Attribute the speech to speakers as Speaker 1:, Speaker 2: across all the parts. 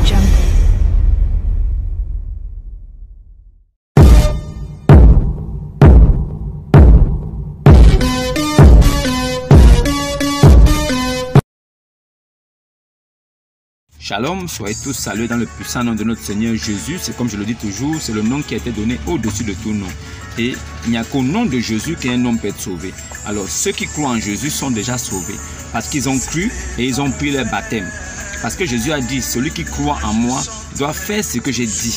Speaker 1: Jungle.
Speaker 2: Shalom, soyez tous salués dans le puissant nom de notre Seigneur Jésus. C'est comme je le dis toujours, c'est le nom qui a été donné au-dessus de tout nom. Et il n'y a qu'au nom de Jésus qu'un homme peut être sauvé. Alors ceux qui croient en Jésus sont déjà sauvés parce qu'ils ont cru et ils ont pris leur baptême. Parce que Jésus a dit, celui qui croit en moi doit faire ce que j'ai dit.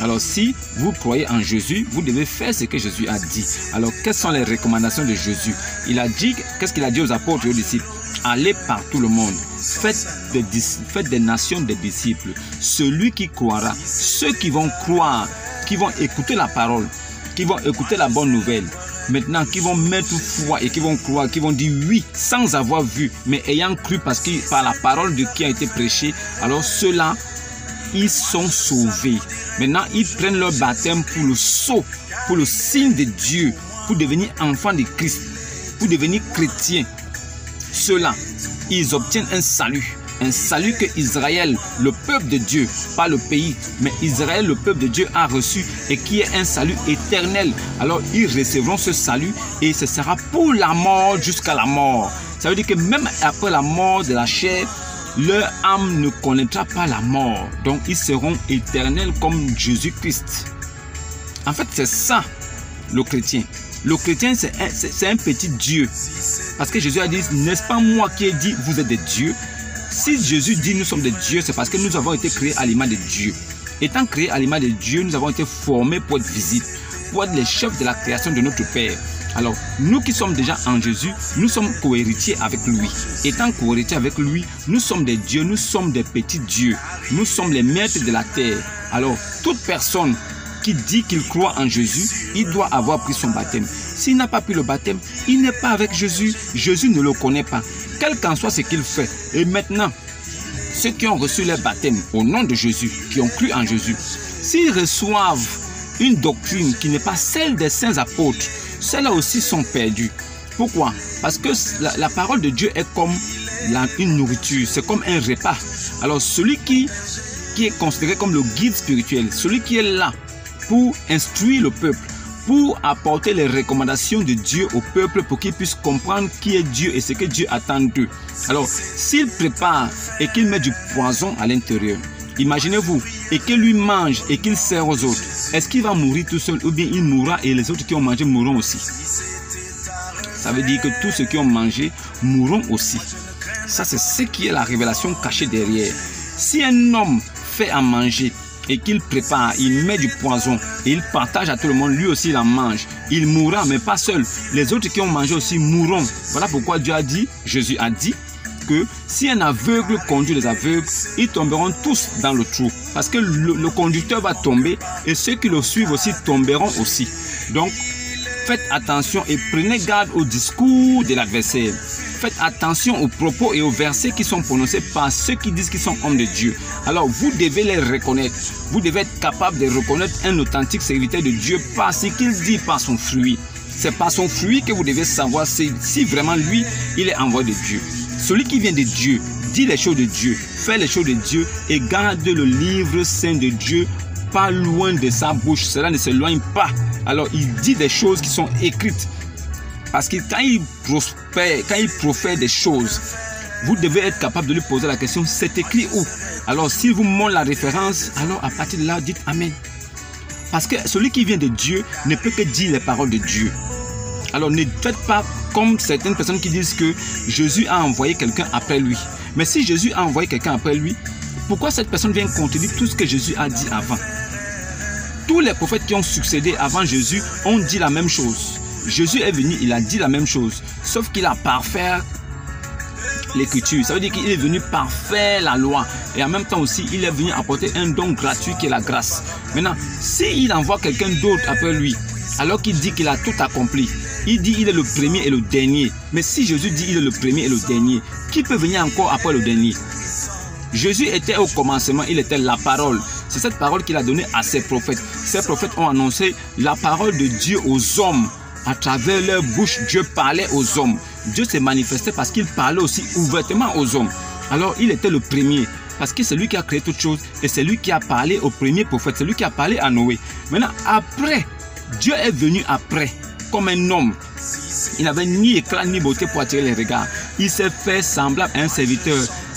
Speaker 2: Alors si vous croyez en Jésus, vous devez faire ce que Jésus a dit. Alors quelles sont les recommandations de Jésus? Il a dit, qu'est-ce qu'il a dit aux apôtres et aux disciples? Allez par tout le monde, faites des nations des disciples. Celui qui croira, ceux qui vont croire, qui vont écouter la parole, qui vont écouter la bonne nouvelle, maintenant qui vont mettre foi et qui vont croire, qui vont dire oui sans avoir vu, mais ayant cru parce que par la parole de qui a été prêchée, alors ceux-là, ils sont sauvés. Maintenant, ils prennent leur baptême pour le sceau, pour le signe de Dieu, pour devenir enfants de Christ, pour devenir chrétiens. Ceux-là, ils obtiennent un salut que Israël, le peuple de Dieu, pas le pays, mais Israël, le peuple de Dieu a reçu et qui est un salut éternel. Alors ils recevront ce salut et ce sera pour la mort jusqu'à la mort. Ça veut dire que même après la mort de la chair, leur âme ne connaîtra pas la mort. Donc ils seront éternels comme Jésus-Christ. En fait, c'est ça le chrétien. Le chrétien, c'est un petit Dieu. Parce que Jésus a dit, n'est-ce pas moi qui ai dit, vous êtes des dieux? Si Jésus dit, nous sommes des dieux, c'est parce que nous avons été créés à l'image de Dieu. Étant créés à l'image de Dieu, nous avons été formés pour être visibles, pour être les chefs de la création de notre Père. Alors, nous qui sommes déjà en Jésus, nous sommes co-héritiers avec lui. Étant co-héritiers avec lui, nous sommes des dieux, nous sommes des petits dieux. Nous sommes les maîtres de la terre. Alors, toute personne qui dit qu'il croit en Jésus, il doit avoir pris son baptême. S'il n'a pas pris le baptême, il n'est pas avec Jésus. Jésus ne le connaît pas, quel qu'en soit ce qu'il fait. Et maintenant, ceux qui ont reçu leur baptême au nom de Jésus, qui ont cru en Jésus, s'ils reçoivent une doctrine qui n'est pas celle des saints apôtres, ceux-là aussi sont perdus. Pourquoi? Parce que la parole de Dieu est comme une nourriture, c'est comme un repas. Alors celui qui est considéré comme le guide spirituel, celui qui est là pour instruire le peuple, pour apporter les recommandations de Dieu au peuple pour qu'ils puissent comprendre qui est Dieu et ce que Dieu attend d'eux. Alors, s'il prépare et qu'il met du poison à l'intérieur, imaginez-vous, et qu'il lui mange et qu'il sert aux autres, est-ce qu'il va mourir tout seul ou bien il mourra et les autres qui ont mangé mourront aussi? Ça veut dire que tous ceux qui ont mangé mourront aussi. Ça, c'est ce qui est la révélation cachée derrière. Si un homme fait à manger et qu'il prépare, il met du poison et il partage à tout le monde, lui aussi il en mange, il mourra, mais pas seul. Les autres qui ont mangé aussi mourront. Voilà pourquoi Dieu a dit, Jésus a dit que si un aveugle conduit les aveugles, ils tomberont tous dans le trou. Parce que le conducteur va tomber et ceux qui le suivent aussi tomberont aussi. Donc, faites attention et prenez garde au discours de l'adversaire. Faites attention aux propos et aux versets qui sont prononcés par ceux qui disent qu'ils sont hommes de Dieu. Alors vous devez les reconnaître. Vous devez être capable de reconnaître un authentique serviteur de Dieu par ce qu'il dit, par son fruit. C'est par son fruit que vous devez savoir si vraiment lui, il est envoyé de Dieu. Celui qui vient de Dieu, dit les choses de Dieu, fait les choses de Dieu et garde le livre saint de Dieu pas loin de sa bouche. Cela ne s'éloigne pas. Alors il dit des choses qui sont écrites. Parce que quand il prospère, quand il profère des choses, vous devez être capable de lui poser la question, c'est écrit où? Alors s'il vous montre la référence, alors à partir de là, dites Amen. Parce que celui qui vient de Dieu ne peut que dire les paroles de Dieu. Alors ne faites pas comme certaines personnes qui disent que Jésus a envoyé quelqu'un après lui. Mais si Jésus a envoyé quelqu'un après lui, pourquoi cette personne vient contredire tout ce que Jésus a dit avant? Tous les prophètes qui ont succédé avant Jésus ont dit la même chose. Jésus est venu, il a dit la même chose, sauf qu'il a parfait l'écriture. Ça veut dire qu'il est venu parfaire la loi. Et en même temps aussi, il est venu apporter un don gratuit qui est la grâce. Maintenant, s'il envoie quelqu'un d'autre après lui, alors qu'il dit qu'il a tout accompli, il dit qu'il est le premier et le dernier. Mais si Jésus dit qu'il est le premier et le dernier, qui peut venir encore après le dernier? Jésus était au commencement, il était la parole. C'est cette parole qu'il a donnée à ses prophètes. Ces prophètes ont annoncé la parole de Dieu aux hommes. À travers leur bouche, Dieu parlait aux hommes. Dieu s'est manifesté parce qu'il parlait aussi ouvertement aux hommes. Alors, il était le premier. Parce que c'est lui qui a créé toutes choses et c'est lui qui a parlé au premier prophète, c'est lui qui a parlé à Noé. Maintenant, après, Dieu est venu après, comme un homme. Il n'avait ni éclat ni beauté pour attirer les regards. Il s'est fait semblable à un serviteur,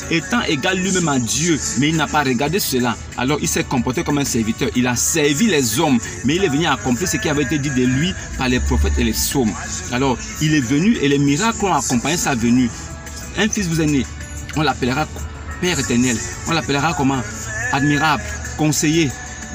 Speaker 2: étant égal lui-même à Dieu, mais il n'a pas regardé cela. Alors il s'est comporté comme un serviteur. Il a servi les hommes, mais il est venu accomplir ce qui avait été dit de lui par les prophètes et les psaumes. Alors il est venu et les miracles ont accompagné sa venue. Un fils vous est né, on l'appellera Père éternel. On l'appellera comment? Admirable, conseiller,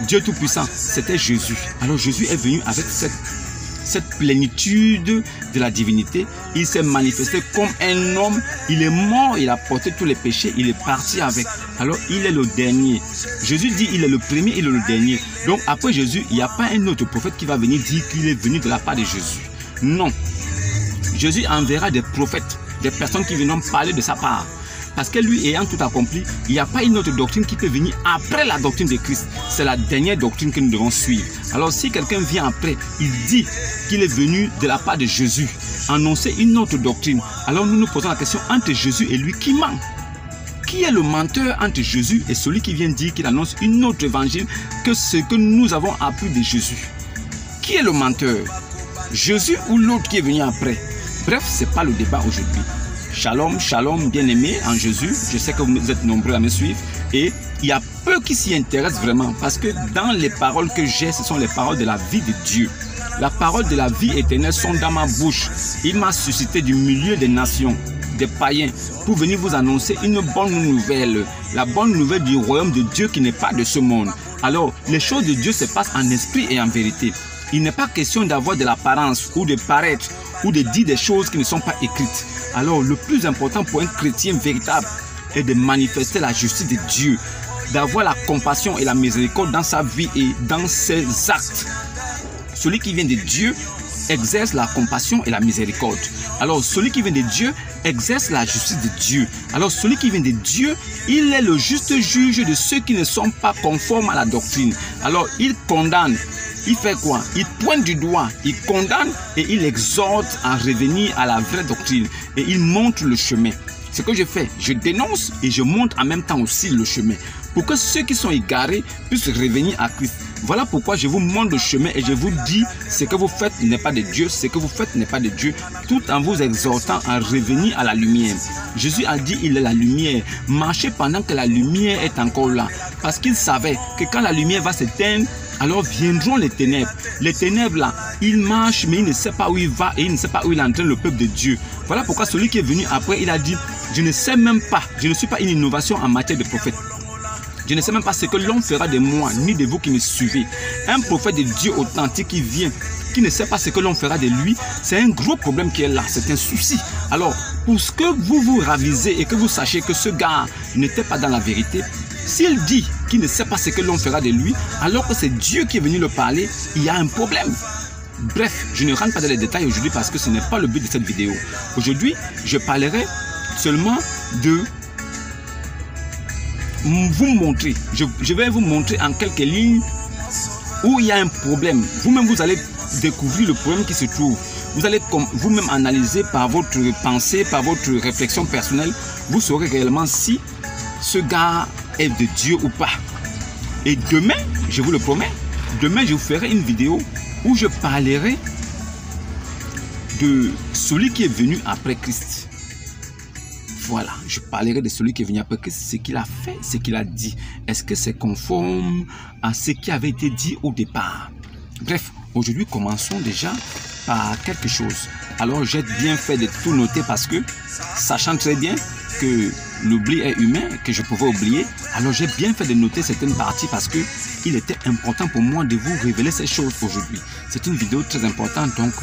Speaker 2: Dieu tout-puissant. C'était Jésus. Alors Jésus est venu avec cette plénitude de la divinité. Il s'est manifesté comme un homme. Il est mort, il a porté tous les péchés, il est parti avec. Alors il est le dernier. Jésus dit il est le premier, il est le dernier. Donc après Jésus, il n'y a pas un autre prophète qui va venir dire qu'il est venu de la part de Jésus. Non. Jésus enverra des prophètes, des personnes qui viendront parler de sa part. Parce que lui ayant tout accompli, il n'y a pas une autre doctrine qui peut venir après la doctrine de Christ. C'est la dernière doctrine que nous devons suivre. Alors si quelqu'un vient après, il dit qu'il est venu de la part de Jésus, annoncer une autre doctrine. Alors nous nous posons la question, entre Jésus et lui, qui ment? Qui est le menteur entre Jésus et celui qui vient dire qu'il annonce une autre évangile que ce que nous avons appris de Jésus? Qui est le menteur? Jésus ou l'autre qui est venu après? Bref, ce n'est pas le débat aujourd'hui. Shalom, shalom, bien-aimés en Jésus. Je sais que vous êtes nombreux à me suivre. Et il y a peu qui s'y intéressent vraiment. Parce que dans les paroles que j'ai, ce sont les paroles de la vie de Dieu. La parole de la vie éternelle sont dans ma bouche. Il m'a suscité du milieu des nations, des païens, pour venir vous annoncer une bonne nouvelle. La bonne nouvelle du royaume de Dieu qui n'est pas de ce monde. Alors, les choses de Dieu se passent en esprit et en vérité. Il n'est pas question d'avoir de l'apparence ou de paraître ou de dire des choses qui ne sont pas écrites. Alors le plus important pour un chrétien véritable est de manifester la justice de Dieu, d'avoir la compassion et la miséricorde dans sa vie et dans ses actes. Celui qui vient de Dieu exerce la compassion et la miséricorde. Alors celui qui vient de Dieu exerce la justice de Dieu. Alors celui qui vient de Dieu, il est le juste juge de ceux qui ne sont pas conformes à la doctrine. Alors il condamne. Il fait quoi? Il pointe du doigt, il condamne et il exhorte à revenir à la vraie doctrine. Et il montre le chemin. Ce que je fais, je dénonce et je montre en même temps aussi le chemin. Pour que ceux qui sont égarés puissent revenir à Christ. Voilà pourquoi je vous montre le chemin et je vous dis ce que vous faites n'est pas de Dieu, ce que vous faites n'est pas de Dieu, tout en vous exhortant à revenir à la lumière. Jésus a dit il est la lumière. Marchez pendant que la lumière est encore là. Parce qu'il savait que quand la lumière va s'éteindre, alors viendront les ténèbres. Les ténèbres là, il marche mais il ne sait pas où il va et il ne sait pas où il entraîne le peuple de Dieu. Voilà pourquoi celui qui est venu après, il a dit, je ne sais même pas, je ne suis pas une innovation en matière de prophète. Je ne sais même pas ce que l'homme fera de moi, ni de vous qui me suivez. Un prophète de Dieu authentique qui vient, qui ne sait pas ce que l'on fera de lui, c'est un gros problème qui est là, c'est un souci. Alors, pour ce que vous vous ravisez et que vous sachiez que ce gars n'était pas dans la vérité, s'il dit qu'il ne sait pas ce que l'on fera de lui, alors que c'est Dieu qui est venu le parler, il y a un problème. Bref, je ne rentre pas dans les détails aujourd'hui parce que ce n'est pas le but de cette vidéo. Aujourd'hui, je parlerai seulement de vous montrer. Je vais vous montrer en quelques lignes où il y a un problème. Vous-même, vous allez découvrir le problème qui se trouve. Vous allez vous-même analyser par votre pensée, par votre réflexion personnelle. Vous saurez réellement si ce gars est de Dieu ou pas. Et demain, je vous le promets, demain je vous ferai une vidéo où je parlerai de celui qui est venu après Christ. Voilà, je parlerai de celui qui est venu après Christ, ce qu'il a fait, ce qu'il a dit. Est-ce que c'est conforme à ce qui avait été dit au départ? Bref, aujourd'hui, commençons déjà par quelque chose. Alors, j'ai bien fait de tout noter parce que, sachant très bien que l'oubli est humain, que je pouvais oublier, alors j'ai bien fait de noter certaines parties parce que il était important pour moi de vous révéler ces choses aujourd'hui. C'est une vidéo très importante, donc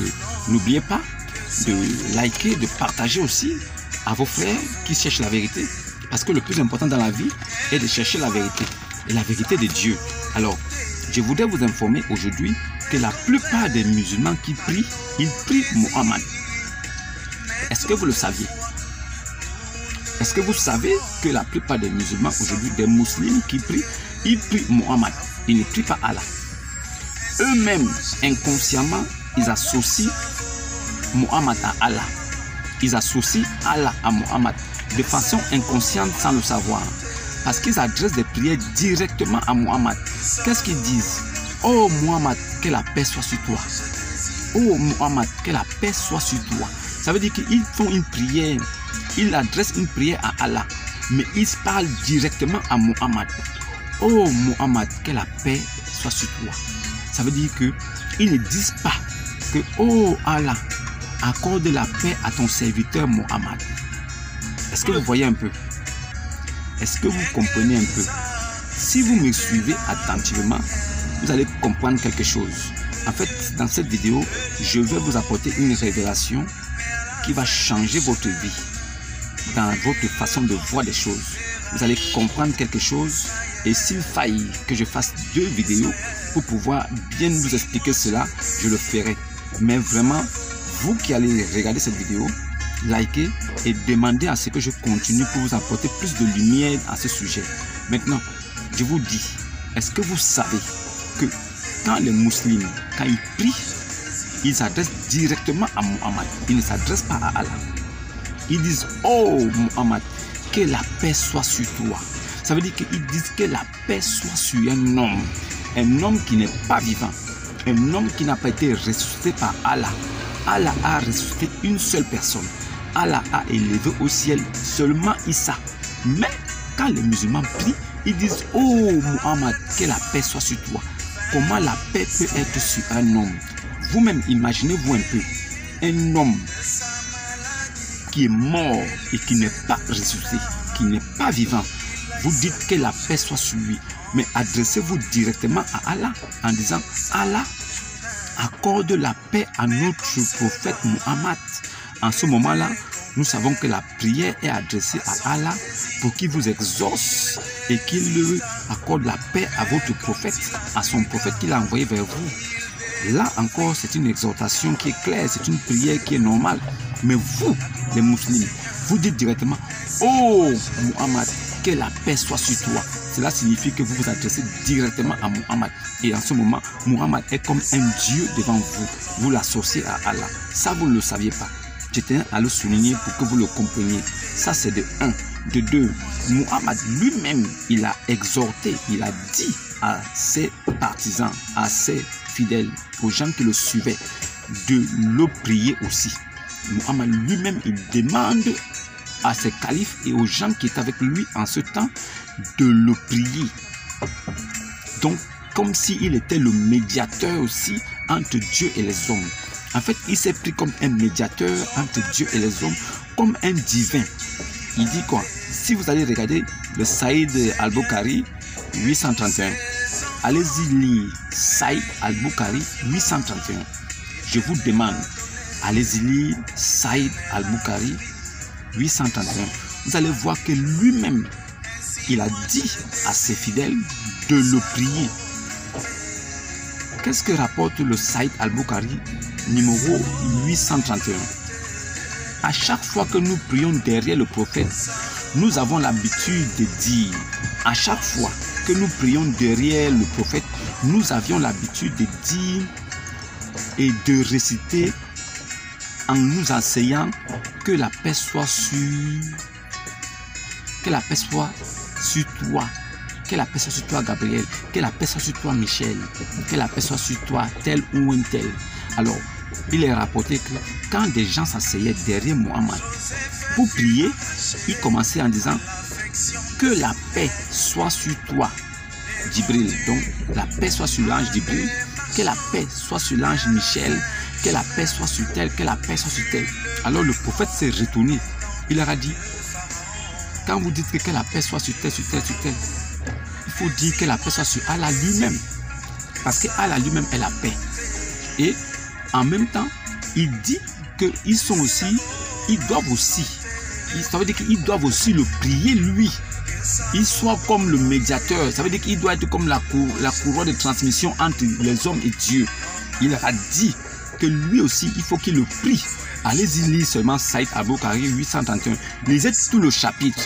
Speaker 2: n'oubliez pas de liker, de partager aussi à vos frères qui cherchent la vérité. Parce que le plus important dans la vie est de chercher la vérité. Et la vérité de Dieu. Alors, je voudrais vous informer aujourd'hui que la plupart des musulmans qui prient, ils prient Mohammed. Est-ce que vous le saviez? Est-ce que vous savez que la plupart des musulmans aujourd'hui, des musulmans qui prient, ils prient Mohammed. Ils ne prient pas Allah. Eux-mêmes, inconsciemment, ils associent Mohammed à Allah. Ils associent Allah à Mohammed de façon inconsciente sans le savoir. Parce qu'ils adressent des prières directement à Muhammad. Qu'est-ce qu'ils disent? Oh Muhammad, que la paix soit sur toi. Oh Muhammad, que la paix soit sur toi. Ça veut dire qu'ils font une prière. Ils adressent une prière à Allah. Mais ils parlent directement à Muhammad. Oh Muhammad, que la paix soit sur toi. Ça veut dire qu'ils ne disent pas que oh Allah, accorde la paix à ton serviteur Muhammad. Est-ce que vous voyez un peu? Est-ce que vous comprenez un peu? Si vous me suivez attentivement, vous allez comprendre quelque chose. En fait, dans cette vidéo, je vais vous apporter une révélation qui va changer votre vie, dans votre façon de voir les choses. Vous allez comprendre quelque chose et s'il faille que je fasse 2 vidéos pour pouvoir bien vous expliquer cela, je le ferai. Mais vraiment, vous qui allez regarder cette vidéo, likez et demandez à ce que je continue pour vous apporter plus de lumière à ce sujet. Maintenant, je vous dis, est-ce que vous savez que quand les musulmans, quand ils prient, ils s'adressent directement à Muhammad. Ils ne s'adressent pas à Allah. Ils disent, oh Muhammad, que la paix soit sur toi. Ça veut dire qu'ils disent que la paix soit sur un homme qui n'est pas vivant, un homme qui n'a pas été ressuscité par Allah. Allah a ressuscité une seule personne. Allah a élevé au ciel seulement Issa. Mais quand les musulmans prient, ils disent, oh Muhammad, que la paix soit sur toi. Comment la paix peut être sur un homme? Vous-même, imaginez-vous un peu, un homme qui est mort et qui n'est pas ressuscité, qui n'est pas vivant. Vous dites que la paix soit sur lui, mais adressez-vous directement à Allah en disant, Allah, accorde la paix à notre prophète Muhammad. En ce moment-là, nous savons que la prière est adressée à Allah pour qu'il vous exauce et qu'il accorde la paix à votre prophète, à son prophète qu'il a envoyé vers vous. Là encore, c'est une exhortation qui est claire, c'est une prière qui est normale. Mais vous, les musulmans, vous dites directement, oh Muhammad, que la paix soit sur toi. Cela signifie que vous vous adressez directement à Muhammad. Et en ce moment, Muhammad est comme un Dieu devant vous. Vous l'associez à Allah. Ça, vous ne le saviez pas. Je tiens à le souligner pour que vous le compreniez. Ça, c'est de 1. De 2, Muhammad lui-même, il a exhorté, il a dit à ses partisans, à ses fidèles, aux gens qui le suivaient, de le prier aussi. Muhammad lui-même, il demande à ses califes et aux gens qui étaient avec lui en ce temps de le prier. Donc, comme s'il était le médiateur aussi entre Dieu et les hommes. En fait, il s'est pris comme un médiateur entre Dieu et les hommes, comme un divin. Il dit quoi? Si vous allez regarder le Saïd al-Bukhari 831, allez-y lire Saïd al-Bukhari 831. Je vous demande, allez-y lire Saïd al-Bukhari 831. Vous allez voir que lui-même, il a dit à ses fidèles de le prier. Qu'est-ce que rapporte le Saïd al-Bukhari numéro 831? À chaque fois que nous prions derrière le prophète, nous avons l'habitude de dire, à chaque fois que nous prions derrière le prophète, nous avions l'habitude de dire et de réciter en nous enseignant que la paix soit sur, que la paix soit sur toi, que la paix soit sur toi Gabriel, que la paix soit sur toi Michel, que la paix soit sur toi tel ou un tel. Alors, il est rapporté que quand des gens s'asseyaient derrière Muhammad pour prier, ils commençaient en disant que la paix soit sur toi, Djibril. Donc, la paix soit sur l'ange Djibril, que la paix soit sur l'ange Michel, que la paix soit sur tel, que la paix soit sur tel. Alors, le prophète s'est retourné. Il leur a dit, quand vous dites que la paix soit sur tel, sur tel, sur tel, il faut dire que la paix soit sur Allah lui-même. Parce que Allah lui-même est la paix. Et en même temps, il dit qu'ils sont aussi, ils doivent aussi, ça veut dire qu'ils doivent aussi le prier lui. Il soit comme le médiateur, ça veut dire qu'il doit être comme la courroie de transmission entre les hommes et Dieu. Il a dit que lui aussi, il faut qu'il le prie. Allez-y lire seulement Saïd al-Bukhari 831. Lisez tout le chapitre.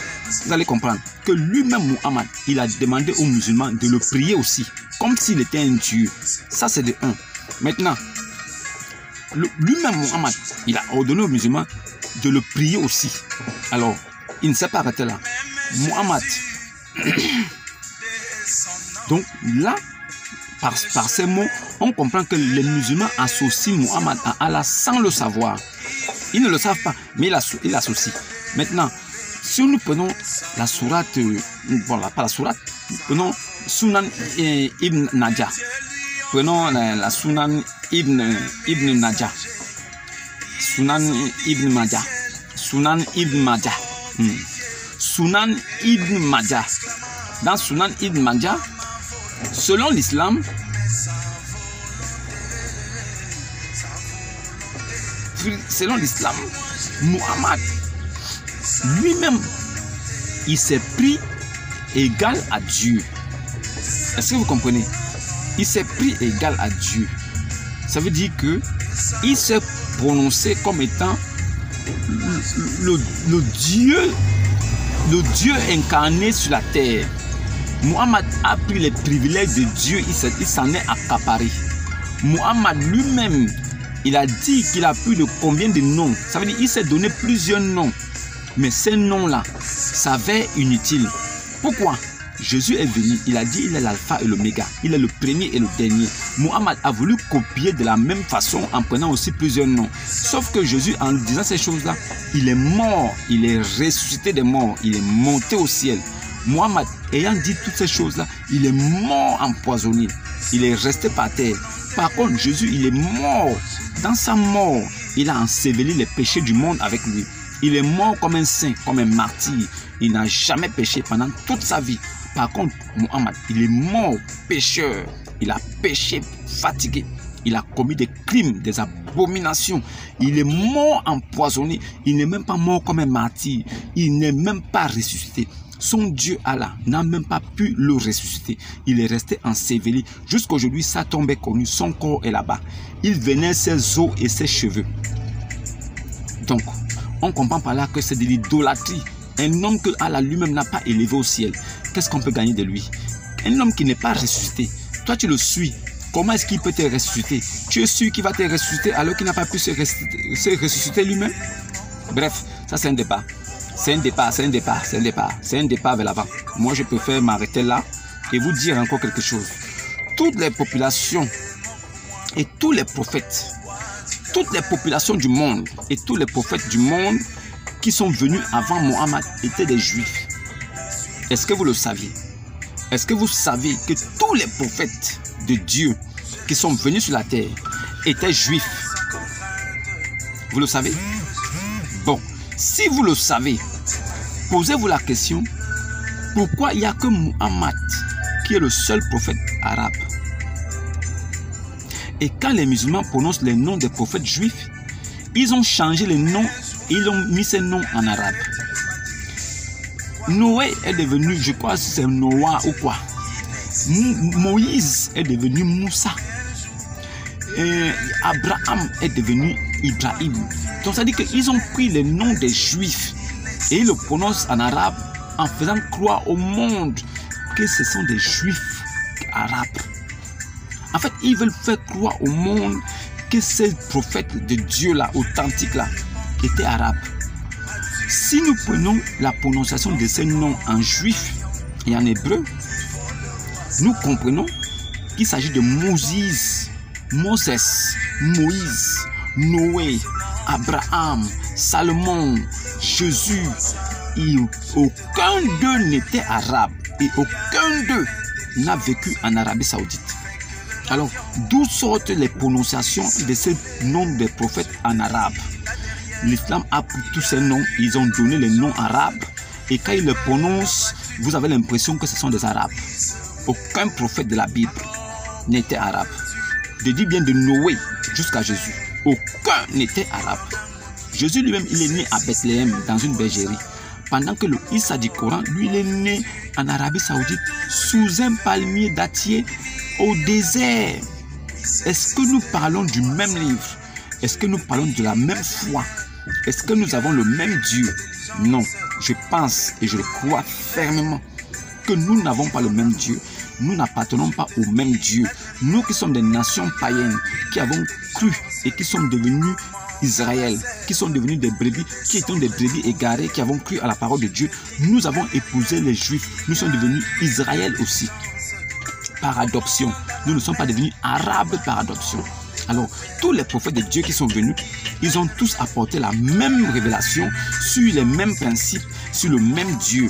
Speaker 2: Vous allez comprendre que lui-même, Muhammad, il a demandé aux musulmans de le prier aussi, comme s'il était un Dieu. Ça, c'est de 1. Maintenant, lui-même, Muhammad, il a ordonné aux musulmans de le prier aussi. Alors, il ne s'est pas arrêté là. Muhammad, Donc là, par ces mots, on comprend que les musulmans associent Muhammad à Allah sans le savoir. Ils ne le savent pas, mais ils l'associent. Maintenant, si nous prenons la sourate, voilà, pas la sourate, prenons Sunan Ibn Najah. Prenons la Sunan Ibn Najah. Sunan Ibn Majah. Sunan Ibn Majah. Sunan Ibn Majah. Dans Sunan Ibn Majah, selon l'islam, Muhammad lui-même, il s'est pris égal à Dieu. Est-ce que vous comprenez? Il s'est pris égal à Dieu. Ça veut dire que il s'est prononcé comme étant le Dieu incarné sur la terre. Muhammad a pris les privilèges de Dieu, il s'en est accaparé. Muhammad lui-même, il a dit qu'il a plus de combien de noms. Ça veut dire qu'il s'est donné plusieurs noms. Mais ces noms-là s'avèrent inutiles. Pourquoi? Jésus est venu, il a dit il est l'alpha et l'oméga, il est le premier et le dernier. Muhammad a voulu copier de la même façon en prenant aussi plusieurs noms. Sauf que Jésus, en disant ces choses-là, il est mort, il est ressuscité des morts, il est monté au ciel. Muhammad, ayant dit toutes ces choses-là, il est mort empoisonné, il est resté par terre. Par contre, Jésus, il est mort. Dans sa mort, il a enseveli les péchés du monde avec lui. Il est mort comme un saint, comme un martyr. Il n'a jamais péché pendant toute sa vie. Par contre, Muhammad, il est mort pécheur. Il a péché fatigué. Il a commis des crimes, des abominations. Il est mort empoisonné. Il n'est même pas mort comme un martyr. Il n'est même pas ressuscité. Son Dieu Allah n'a même pas pu le ressusciter. Il est resté enseveli. Jusqu'aujourd'hui, sa tombe est connue. Son corps est là-bas. Il venait ses os et ses cheveux. Donc, on comprend par là que c'est de l'idolâtrie. Un homme que Allah lui-même n'a pas élevé au ciel. Qu'est-ce qu'on peut gagner de lui? Un homme qui n'est pas ressuscité. Toi, tu le suis. Comment est-ce qu'il peut te ressusciter? Tu es sûr qu'il va te ressusciter alors qu'il n'a pas pu se ressusciter lui-même? Bref, ça c'est un débat. C'est un départ vers l'avant. Moi, je préfère m'arrêter là et vous dire encore quelque chose. Toutes les populations et tous les prophètes, toutes les populations du monde et tous les prophètes du monde qui sont venus avant Mohammed étaient des juifs. Est-ce que vous le saviez? Est-ce que vous savez que tous les prophètes de Dieu qui sont venus sur la terre étaient juifs? Vous le savez? Bon, si vous le savez, posez-vous la question, pourquoi il n'y a que Muhammad qui est le seul prophète arabe? Et quand les musulmans prononcent les noms des prophètes juifs, ils ont changé les noms et ils ont mis ces noms en arabe. Noé est devenu, je crois que c'est Noah ou quoi. Moïse est devenu Moussa. Et Abraham est devenu Ibrahim. Donc ça dit qu'ils ont pris les noms des juifs et ils le prononcent en arabe en faisant croire au monde que ce sont des juifs arabes. En fait, ils veulent faire croire au monde que ces prophètes de Dieu là, authentiques là, étaient arabes. Si nous prenons la prononciation de ces noms en juif et en hébreu, nous comprenons qu'il s'agit de Moses, Moïse, Noé, Abraham, Salomon, Jésus. Et aucun d'eux n'était arabe et aucun d'eux n'a vécu en Arabie Saoudite. Alors, d'où sortent les prononciations de ces noms des prophètes en arabe? L'islam a pris tous ces noms, ils ont donné les noms arabes et quand ils les prononcent, vous avez l'impression que ce sont des arabes. Aucun prophète de la Bible n'était arabe. Je dis bien de Noé jusqu'à Jésus. Aucun n'était arabe. Jésus lui-même, il est né à Bethléem, dans une bergerie. Pendant que le Issa du Coran, lui, il est né en Arabie Saoudite, sous un palmier dattier au désert. Est-ce que nous parlons du même livre? Est-ce que nous parlons de la même foi? Est-ce que nous avons le même Dieu? Non, je pense et je le crois fermement que nous n'avons pas le même Dieu. Nous n'appartenons pas au même Dieu. Nous qui sommes des nations païennes, qui avons cru et qui sommes devenus Israël, qui sont devenus des brebis, qui étaient des brebis égarées, qui avons cru à la parole de Dieu. Nous avons épousé les Juifs. Nous sommes devenus Israël aussi, par adoption. Nous ne sommes pas devenus Arabes par adoption. Alors, tous les prophètes de Dieu qui sont venus, ils ont tous apporté la même révélation sur les mêmes principes, sur le même Dieu.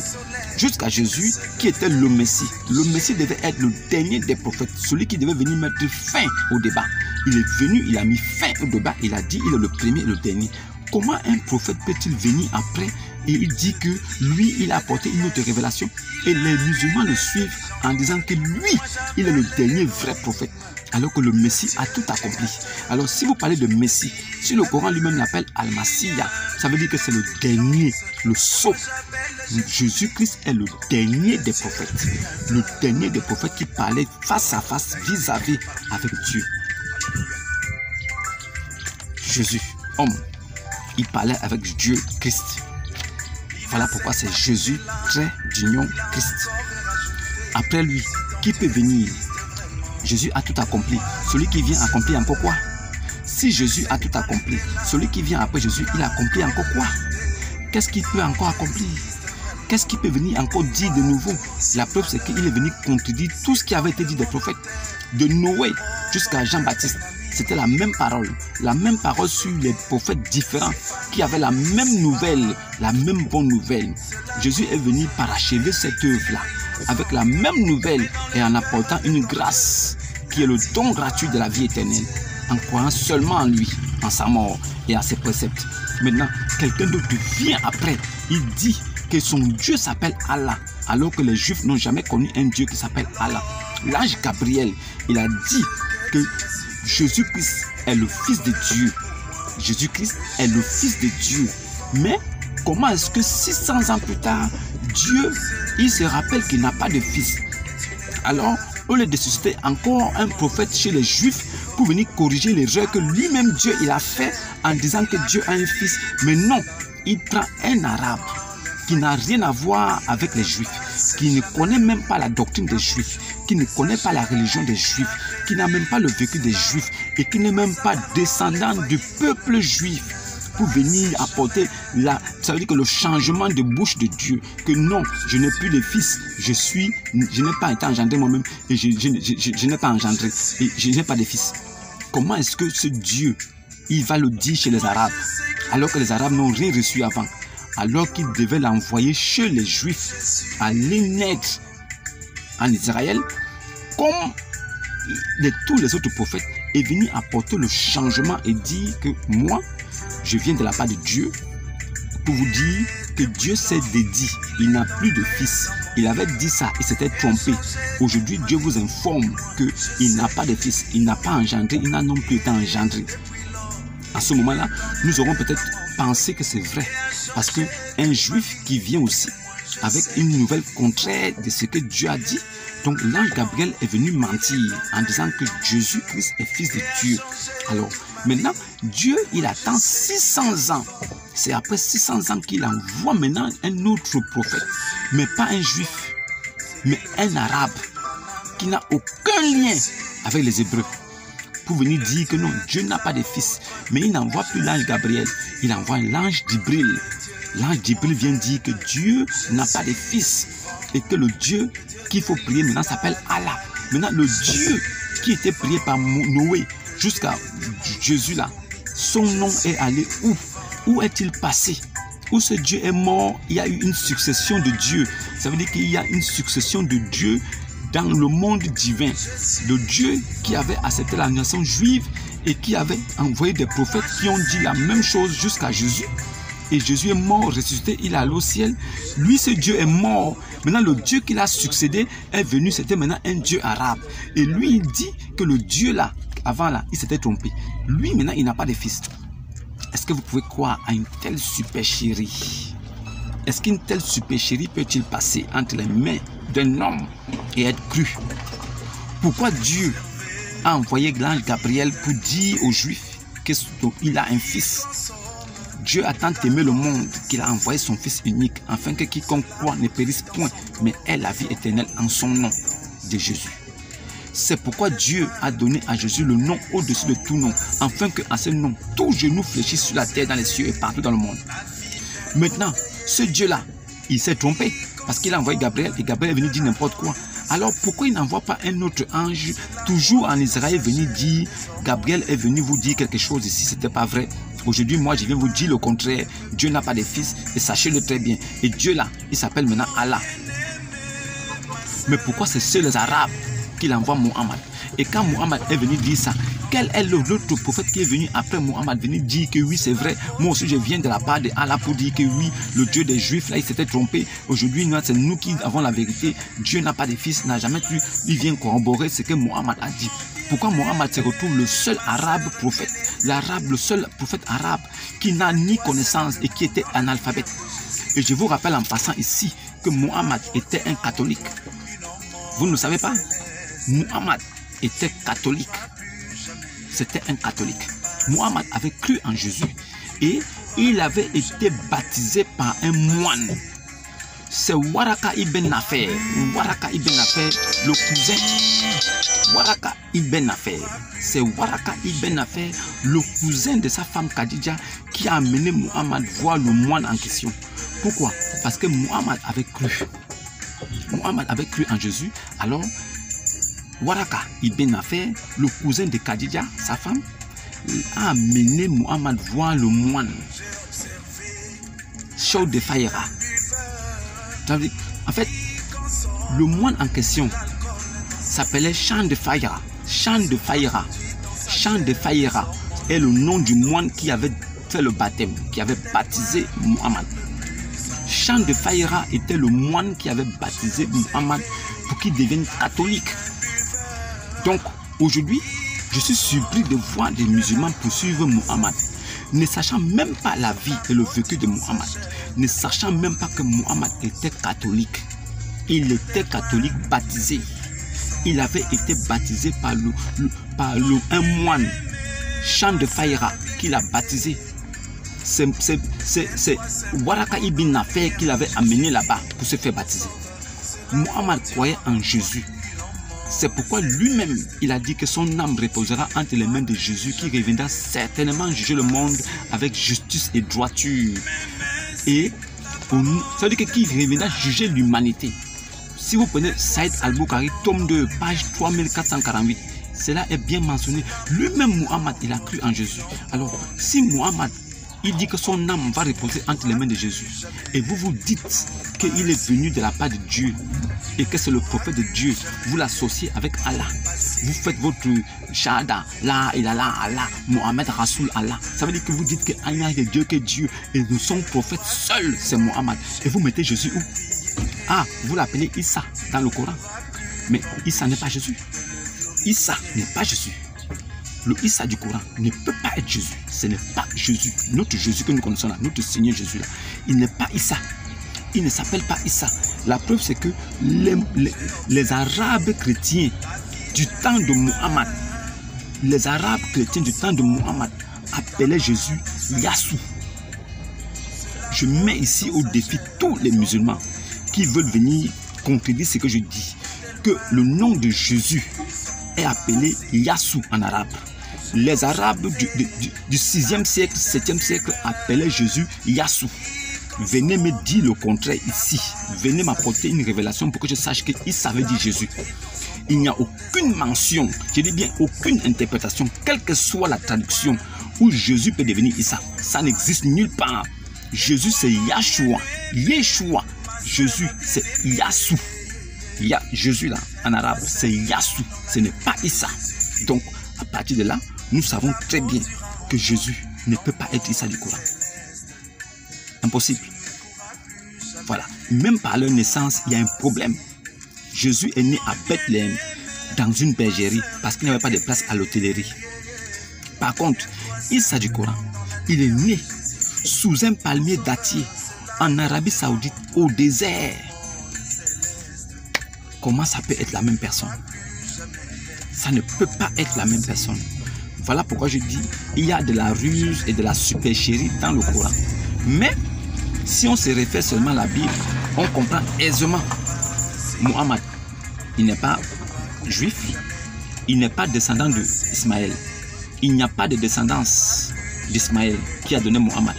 Speaker 2: Jusqu'à Jésus, qui était le Messie. Le Messie devait être le dernier des prophètes, celui qui devait venir mettre fin au débat. Il est venu, il a mis fin au débat, il a dit, il est le premier et le dernier. Comment un prophète peut-il venir après et il dit que lui, il a apporté une autre révélation et les musulmans le suivent en disant que lui, il est le dernier vrai prophète, alors que le Messie a tout accompli. Alors si vous parlez de Messie, si le Coran lui-même l'appelle Al-Masiya, ça veut dire que c'est le dernier, le sceau. Jésus-Christ est le dernier des prophètes. Le dernier des prophètes qui parlait face à face, vis-à-vis avec Dieu. Jésus, homme, il parlait avec Dieu Christ. Voilà pourquoi c'est Jésus, trait d'union Christ. Après lui, qui peut venir? Jésus a tout accompli. Celui qui vient accomplir encore quoi? Si Jésus a tout accompli, celui qui vient après Jésus, il accomplit encore quoi? Qu'est-ce qu'il peut encore accomplir? Qu'est-ce qu'il peut venir encore dire de nouveau? La preuve, c'est qu'il est venu contredire tout ce qui avait été dit des prophètes. De Noé jusqu'à Jean-Baptiste, c'était la même parole sur les prophètes différents qui avaient la même nouvelle, la même bonne nouvelle. Jésus est venu parachever cette œuvre-là avec la même nouvelle et en apportant une grâce qui est le don gratuit de la vie éternelle, en croyant seulement en lui, en sa mort et à ses préceptes. Maintenant, quelqu'un d'autre vient après, il dit que son Dieu s'appelle Allah, alors que les Juifs n'ont jamais connu un Dieu qui s'appelle Allah. L'ange Gabriel, il a dit que Jésus-Christ est le Fils de Dieu. Jésus-Christ est le Fils de Dieu. Mais comment est-ce que 600 ans plus tard, Dieu, il se rappelle qu'il n'a pas de fils? Alors, au lieu de susciter encore un prophète chez les Juifs pour venir corriger l'erreur que lui-même Dieu il a fait en disant que Dieu a un fils, mais non, il prend un arabe qui n'a rien à voir avec les Juifs, qui ne connaît même pas la doctrine des Juifs, qui ne connaît pas la religion des Juifs, qui n'a même pas le vécu des Juifs et qui n'est même pas descendant du peuple juif, pour venir apporter ça veut dire que le changement de bouche de Dieu, que non, je n'ai plus de fils, je n'ai pas été engendré moi-même et je n'ai pas engendré et je n'ai pas de fils. Comment est-ce que ce Dieu, il va le dire chez les Arabes, alors que les Arabes n'ont rien reçu avant, alors qu'il devait l'envoyer chez les Juifs, aller naître en Israël, comme tous les autres prophètes, est venu apporter le changement et dire que moi, je viens de la part de Dieu pour vous dire que Dieu s'est dédié, il n'a plus de fils. Il avait dit ça, il s'était trompé. Aujourd'hui, Dieu vous informe qu'il n'a pas de fils, il n'a pas engendré, il n'a non plus été engendré. À ce moment-là, nous aurons peut-être pensé que c'est vrai, parce qu'un juif qui vient aussi avec une nouvelle contraire de ce que Dieu a dit, donc l'ange Gabriel est venu mentir en disant que Jésus-Christ est fils de Dieu. Alors, maintenant, Dieu, il attend 600 ans. C'est après 600 ans qu'il envoie maintenant un autre prophète, mais pas un juif, mais un arabe qui n'a aucun lien avec les Hébreux, pour venir dire que non, Dieu n'a pas de fils. Mais il n'envoie plus l'ange Gabriel, il envoie l'ange Djibril. L'ange Djibril vient dire que Dieu n'a pas de fils et que le Dieu qu'il faut prier maintenant s'appelle Allah. Maintenant, le Dieu qui était prié par Noé jusqu'à Jésus là, son nom est allé où? Où est-il passé? Où ce Dieu est mort, il y a eu une succession de dieux. Ça veut dire qu'il y a une succession de dieux dans le monde divin. Le Dieu qui avait accepté la nation juive et qui avait envoyé des prophètes qui ont dit la même chose jusqu'à Jésus. Et Jésus est mort, ressuscité, il est allé au ciel. Lui, ce Dieu est mort. Maintenant, le Dieu qui l'a succédé est venu, c'était maintenant un Dieu arabe. Et lui, il dit que le Dieu là, avant là, il s'était trompé. Lui, maintenant, il n'a pas de fils. Est-ce que vous pouvez croire à une telle supercherie? Est-ce qu'une telle supercherie peut-il passer entre les mains d'un homme et être cru? Pourquoi Dieu a envoyé l'ange Gabriel pour dire aux Juifs qu'il a un fils? Dieu a tant aimé le monde qu'il a envoyé son Fils unique, afin que quiconque croit ne périsse point, mais ait la vie éternelle en son nom de Jésus. C'est pourquoi Dieu a donné à Jésus le nom au-dessus de tout nom, afin qu'à ce nom, tout genou fléchisse sur la terre, dans les cieux et partout dans le monde. Maintenant, ce Dieu-là, il s'est trompé parce qu'il a envoyé Gabriel et Gabriel est venu dire n'importe quoi. Alors pourquoi il n'envoie pas un autre ange toujours en Israël venir dire Gabriel est venu vous dire quelque chose ici, c'était pas vrai. Aujourd'hui, moi, je viens vous dire le contraire. Dieu n'a pas de fils et sachez-le très bien. Et Dieu là, il s'appelle maintenant Allah. Mais pourquoi c'est seuls les Arabes qu'il envoie Mohammed? Et quand Mohammed est venu dire ça, quel est l'autre prophète qui est venu après Mohammed venir dire que oui, c'est vrai, moi aussi je viens de la part de Allah pour dire que oui, le Dieu des Juifs là, il s'était trompé. Aujourd'hui, c'est nous qui avons la vérité. Dieu n'a pas de fils, n'a jamais pu, il vient corroborer ce que Mohammed a dit. Pourquoi Mohammed se retrouve le seul arabe prophète, le seul prophète arabe qui n'a ni connaissance et qui était analphabète? Et je vous rappelle en passant ici que Mohammed était un catholique. Vous ne le savez pas? Mohammed était catholique. C'était un catholique. Mohammed avait cru en Jésus et il avait été baptisé par un moine. C'est Waraka ibn Nafer. Waraka ibn Nafer, le cousin. Waraka ibn Nafer. C'est Waraka ibn Nafer, le cousin de sa femme Khadija, qui a amené Mohammed voir le moine en question. Pourquoi? Parce que Mohammed avait cru. Mohammed avait cru en Jésus. Alors, Waraka ibn Nafer, le cousin de Khadija, sa femme, a amené Mohammed voir le moine. Chaud de Faïra. En fait, le moine en question s'appelait Chant de Faïra. Chant de Faïra. Chant de Faïra est le nom du moine qui avait fait le baptême, qui avait baptisé Mohammed. Chant de Faïra était le moine qui avait baptisé Mohammed pour qu'il devienne catholique. Donc, aujourd'hui, je suis surpris de voir des musulmans poursuivre Mohammed, ne sachant même pas la vie et le vécu de Mohammed, ne sachant même pas que Mohammed était catholique. Il était catholique baptisé. Il avait été baptisé par un moine, Chant de Faïra, qui l'a baptisé. C'est Waraka ibn Nafer qui l'avait amené là-bas pour se faire baptiser. Mohammed croyait en Jésus. C'est pourquoi lui-même, il a dit que son âme reposera entre les mains de Jésus, qui reviendra certainement juger le monde avec justice et droiture. Et ça veut dire qu'il reviendra juger l'humanité. Si vous prenez Saïd Al-Bukhari, tome 2, page 3448, cela est bien mentionné. Lui-même, Mohammed, il a cru en Jésus. Alors, si Mohammed, il dit que son âme va reposer entre les mains de Jésus, et vous vous dites qu'il est venu de la part de Dieu, et que c'est le prophète de Dieu, vous l'associez avec Allah. Vous faites votre shahada, là, il a là, Allah, Mohammed Rasoul Allah. Ça veut dire que vous dites qu'il n'y a de Dieu que Dieu, et de son prophète seul, c'est Mohammed. Et vous mettez Jésus où? Ah, vous l'appelez Issa dans le Coran. Mais Issa n'est pas Jésus. Issa n'est pas Jésus. Le Issa du Coran ne peut pas être Jésus. Ce n'est pas Jésus. Notre Jésus que nous connaissons là, notre Seigneur Jésus là, il n'est pas Issa. Il ne s'appelle pas Issa. La preuve, c'est que les Arabes chrétiens du temps de Mohammed, les Arabes chrétiens du temps de Mohammed appelaient Jésus Yassou. Je mets ici au défi tous les musulmans qui veulent venir contredire ce que je dis, que le nom de Jésus est appelé Yassou en arabe. Les Arabes du 6e siècle, 7e siècle appelaient Jésus Yassou. Venez me dire le contraire ici. Venez m'apporter une révélation pour que je sache qu'il savait dire Jésus. Il n'y a aucune mention, je dis bien aucune interprétation, quelle que soit la traduction, où Jésus peut devenir Issa. Ça n'existe nulle part. Jésus c'est Yahshua. Yeshua. Jésus c'est Yassou. Jésus là, en arabe, c'est Yassou. Ce n'est pas Issa. Donc, à partir de là, nous savons très bien que Jésus ne peut pas être Issa du Coran. Impossible. Voilà. Même par leur naissance, il y a un problème. Jésus est né à Bethléem, dans une bergerie, parce qu'il n'y avait pas de place à l'hôtellerie. Par contre, Issa du Coran, il est né sous un palmier dattier, en Arabie Saoudite, au désert. Comment ça peut être la même personne? Ça ne peut pas être la même personne. Voilà pourquoi je dis, il y a de la ruse et de la supercherie dans le Coran. Mais, si on se réfère seulement à la Bible, on comprend aisément. Mohammed, il n'est pas juif, il n'est pas descendant d'Ismaël. Il n'y a pas de descendance d'Ismaël qui a donné Mohammed.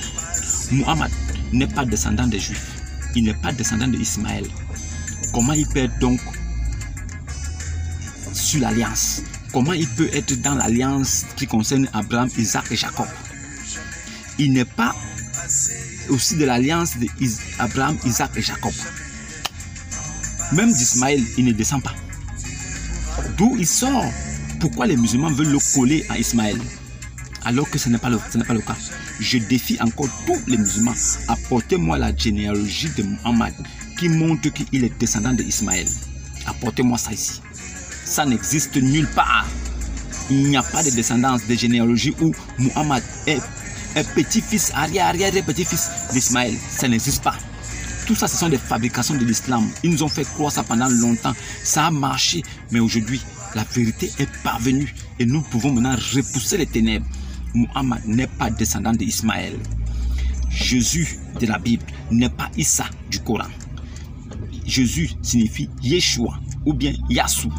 Speaker 2: Mohammed n'est pas descendant des Juifs. Il n'est pas descendant d'Ismaël. Comment il peut être donc sur l'alliance? Comment il peut être dans l'alliance qui concerne Abraham, Isaac et Jacob? Il n'est pas aussi de l'alliance d'Abraham, Isaac et Jacob. Même d'Ismaël, il ne descend pas. D'où il sort? Pourquoi les musulmans veulent le coller à Ismaël alors que ce n'est pas le cas? Je défie encore tous les musulmans. Apportez-moi la généalogie de Mohammed qui montre qu'il est descendant d'Ismaël. Apportez-moi ça ici. Ça n'existe nulle part. Il n'y a pas de descendance de généalogie où Mohammed est petit-fils, arrière-petit-fils d'Ismaël. Ça n'existe pas. Tout ça, ce sont des fabrications de l'islam. Ils nous ont fait croire ça pendant longtemps. Ça a marché. Mais aujourd'hui, la vérité est parvenue. Et nous pouvons maintenant repousser les ténèbres. Mohammed n'est pas descendant d'Ismaël. Jésus de la Bible n'est pas Issa du Coran. Jésus signifie Yeshua ou bien Yassou.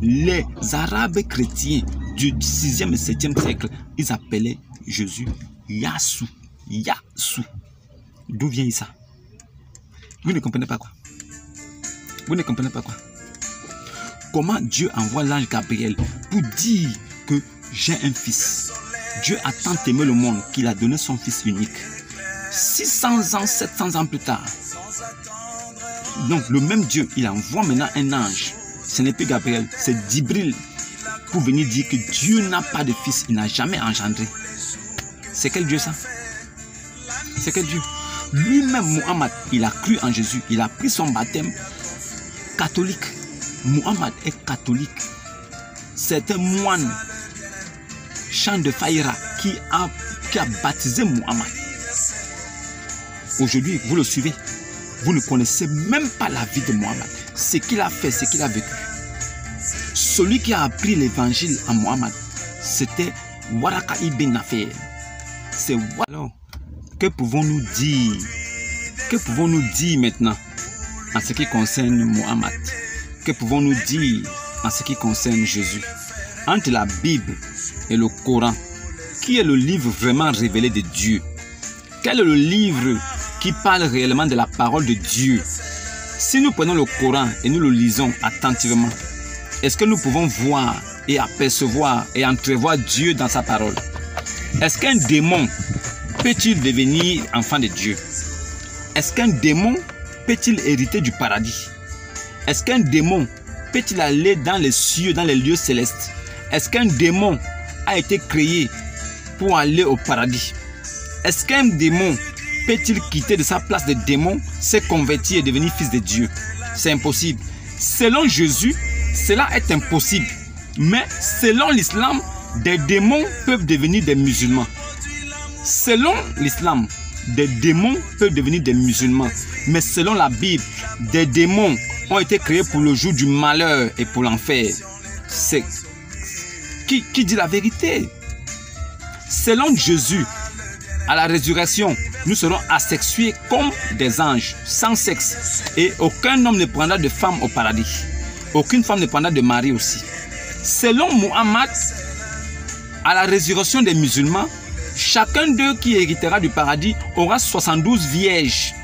Speaker 2: Les Arabes chrétiens du 6e et 7e siècle, ils appelaient Jésus Yassou. Yassou. D'où vient Issa? Vous ne comprenez pas quoi? Vous ne comprenez pas quoi? Comment Dieu envoie l'ange Gabriel pour dire que j'ai un fils? Dieu a tant aimé le monde qu'il a donné son fils unique. 600 ans, 700 ans plus tard. Donc le même Dieu, il envoie maintenant un ange. Ce n'est plus Gabriel, c'est Djibril. Pour venir dire que Dieu n'a pas de fils, il n'a jamais engendré. C'est quel Dieu ça? C'est quel Dieu? Lui-même, Mohammed, il a cru en Jésus. Il a pris son baptême catholique. Mohammed est catholique. C'est un moine, Chant de Faïra, qui a baptisé Mohammed. Aujourd'hui, vous le suivez. Vous ne connaissez même pas la vie de Mohammed. Ce qu'il a fait, ce qu'il a vécu. Celui qui a appris l'évangile à Mohammed, c'était Waraka ibn Nafir. C'est alors. Que pouvons-nous dire? Que pouvons-nous dire maintenant en ce qui concerne Mohammed? Que pouvons-nous dire en ce qui concerne Jésus? Entre la Bible et le Coran, qui est le livre vraiment révélé de Dieu? Quel est le livre qui parle réellement de la parole de Dieu? Si nous prenons le Coran et nous le lisons attentivement, est-ce que nous pouvons voir et apercevoir et entrevoir Dieu dans sa parole? Est-ce qu'un démon peut-il devenir enfant de Dieu? Est-ce qu'un démon peut-il hériter du paradis? Est-ce qu'un démon peut-il aller dans les cieux, dans les lieux célestes? Est-ce qu'un démon a été créé pour aller au paradis? Est-ce qu'un démon peut-il quitter de sa place de démon, se convertir et devenir fils de Dieu? C'est impossible. Selon Jésus, cela est impossible. Mais selon l'islam, des démons peuvent devenir des musulmans. Selon l'islam, des démons peuvent devenir des musulmans. Mais selon la Bible, des démons ont été créés pour le jour du malheur et pour l'enfer. C'est qui dit la vérité? Selon Jésus, à la résurrection, nous serons asexués comme des anges, sans sexe. Et aucun homme ne prendra de femme au paradis. Aucune femme ne prendra de mari aussi. Selon Mohammed, à la résurrection des musulmans, chacun d'eux qui héritera du paradis aura 72 vierges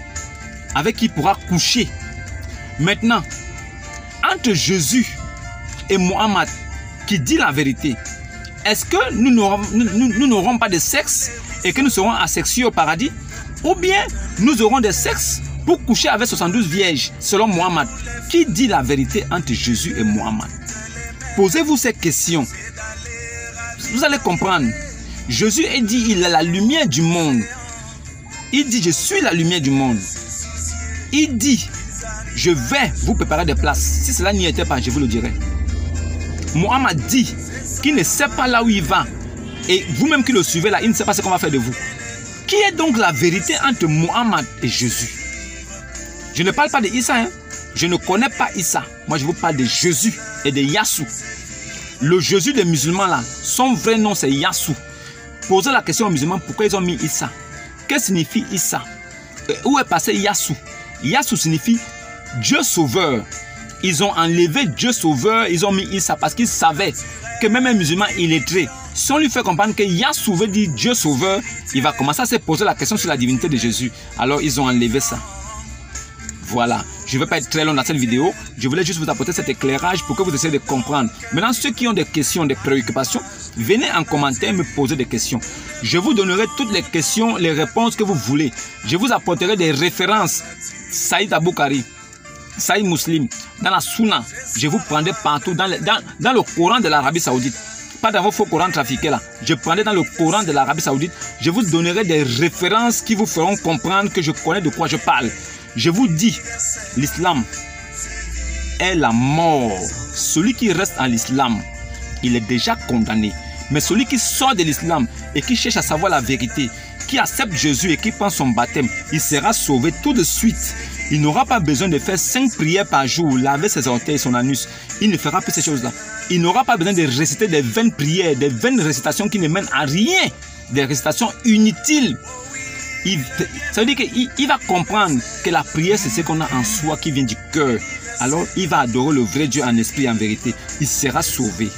Speaker 2: avec qui il pourra coucher. Maintenant, entre Jésus et Mohammed qui dit la vérité, est-ce que nous n'aurons pas de sexe et que nous serons asexués au paradis? Ou bien nous aurons des sexes pour coucher avec 72 vierges selon Mohammed? Qui dit la vérité entre Jésus et Mohammed? Posez-vous ces questions. Vous allez comprendre. Jésus a dit, il est la lumière du monde. Il dit, je suis la lumière du monde. Il dit, je vais vous préparer des places. Si cela n'y était pas, je vous le dirai. Mohammed dit qu'il ne sait pas là où il va. Et vous-même qui le suivez là, il ne sait pas ce qu'on va faire de vous. Qui est donc la vérité entre Mohammed et Jésus? Je ne parle pas de Issa. Hein? Je ne connais pas Issa. Moi, je vous parle de Jésus et de Yassou. Le Jésus des musulmans là, son vrai nom c'est Yassou. Posez la question aux musulmans pourquoi ils ont mis Issa. Que signifie Issa? Où est passé Yassou? Yassou signifie Dieu sauveur. ils ont enlevé Dieu sauveur, ils ont mis Issa parce qu'ils savaient que même un musulman illettré, si on lui fait comprendre que Yahshua dit Dieu sauveur, il va commencer à se poser la question sur la divinité de Jésus. Alors ils ont enlevé ça. Voilà, je ne vais pas être très long dans cette vidéo, je voulais juste vous apporter cet éclairage pour que vous essayiez de comprendre. Maintenant, ceux qui ont des questions, des préoccupations, venez en commentaire me poser des questions. Je vous donnerai toutes les questions, les réponses que vous voulez. Je vous apporterai des références. Saïd Aboukari, Saïd Muslim, dans la Sunna, je vous prendrai partout, dans le Coran de l'Arabie Saoudite. Pas dans vos faux Corans trafiqués là. Je prendrai dans le Coran de l'Arabie Saoudite. Je vous donnerai des références qui vous feront comprendre que je connais de quoi je parle. Je vous dis, l'islam est la mort. Celui qui reste en l'islam, il est déjà condamné. Mais celui qui sort de l'islam et qui cherche à savoir la vérité, qui accepte Jésus et qui prend son baptême, il sera sauvé tout de suite. Il n'aura pas besoin de faire 5 prières par jour, laver ses orteils et son anus. Il ne fera plus ces choses-là. Il n'aura pas besoin de réciter des vaines prières, des vaines récitations qui ne mènent à rien, des récitations inutiles. Ça veut dire qu'il va comprendre que la prière, c'est ce qu'on a en soi qui vient du cœur. Alors, il va adorer le vrai Dieu en esprit et en vérité. Il sera sauvé.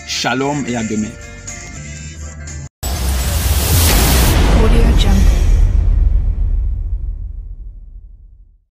Speaker 2: Shalom et à demain.